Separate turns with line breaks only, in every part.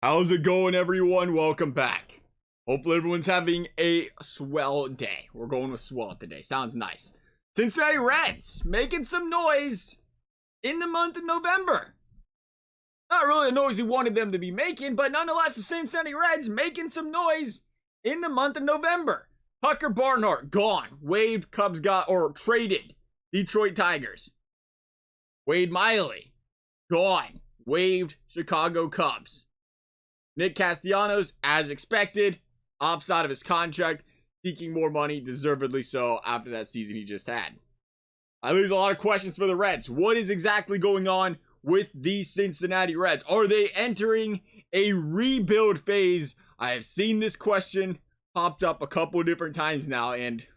How's it going, everyone? Welcome back. Hopefully everyone's having a swell day. We're going with swell today. Sounds nice. Cincinnati Reds making some noise in the month of November. Not really the noise we wanted them to be making, but nonetheless, the Cincinnati Reds making some noise in the month of November. Tucker Barnhardt gone. Waived, Cubs got, or traded. Detroit Tigers. Wade Miley gone. Waived, Chicago Cubs. Nick Castellanos, as expected, opts out of his contract, seeking more money, deservedly so, after that season he just had. I lose a lot of questions for the Reds. What is exactly going on with the Cincinnati Reds? Are they entering a rebuild phase? I have seen this question popped up a couple different times now, and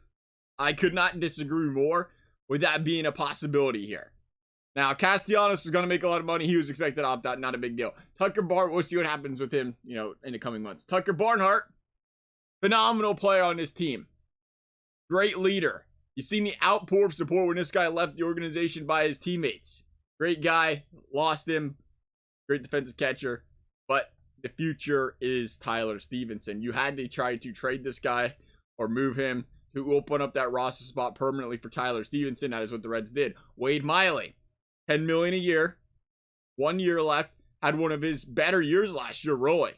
I could not disagree more with that being a possibility here. Now, Castellanos is going to make a lot of money. He was expected to opt out. Not a big deal. Tucker Barnhardt, we'll see what happens with him, in the coming months. Tucker Barnhardt, phenomenal player on this team. Great leader. You've seen the outpour of support when this guy left the organization by his teammates. Great guy. Lost him. Great defensive catcher. But the future is Tyler Stevenson. You had to try to trade this guy or move him to open up that roster spot permanently for Tyler Stevenson. That is what the Reds did. Wade Miley. $10 million a year, 1 year left, had one of his better years last year, really.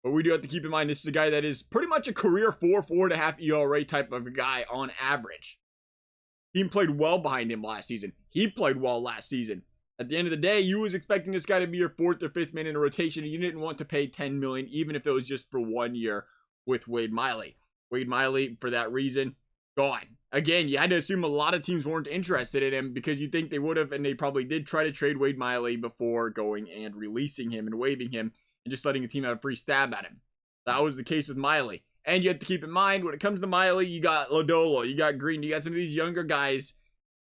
But we do have to keep in mind, this is a guy that is pretty much a career 4.5 ERA type of a guy on average. Team played well behind him last season. He played well last season. At the end of the day, you was expecting this guy to be your 4th or 5th man in a rotation, and you didn't want to pay $10 million, even if it was just for 1 year with Wade Miley. Wade Miley, for that reason, gone. Again, you had to assume a lot of teams weren't interested in him because you think they would have, and they probably did try to trade Wade Miley before going and releasing him and waiving him and just letting a team have a free stab at him. That was the case with Miley. And you have to keep in mind, when it comes to Miley, you got Lodolo, you got Green, you got some of these younger guys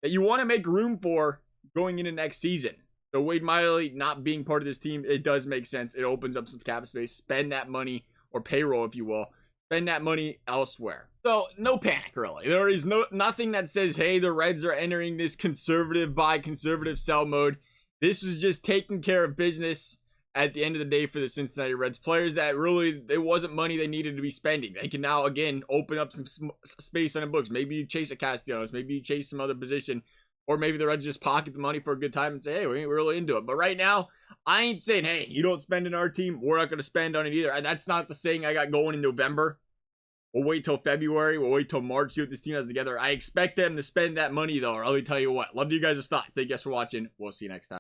that you want to make room for going into next season. So Wade Miley not being part of this team, it does make sense. It opens up some cap space. Spend that money, or payroll if you will. Spend that money elsewhere. So no panic, really. There is nothing that says, hey, the Reds are entering this conservative buy, conservative sell mode. This was just taking care of business at the end of the day for the Cincinnati Reds. Players that really, it wasn't money they needed to be spending. They can now, again, open up some space on the books. Maybe you chase a Castellanos. Maybe you chase some other position. Or maybe the Reds just pocket the money for a good time and say, hey, we ain't really into it. But right now, I ain't saying, hey, you don't spend in our team, we're not going to spend on it either. That's not the saying I got going in November. We'll wait till February. We'll wait till March, see what this team has together. I expect them to spend that money, though. Or let me tell you what. Love you guys' thoughts. Thank you guys for watching. We'll see you next time.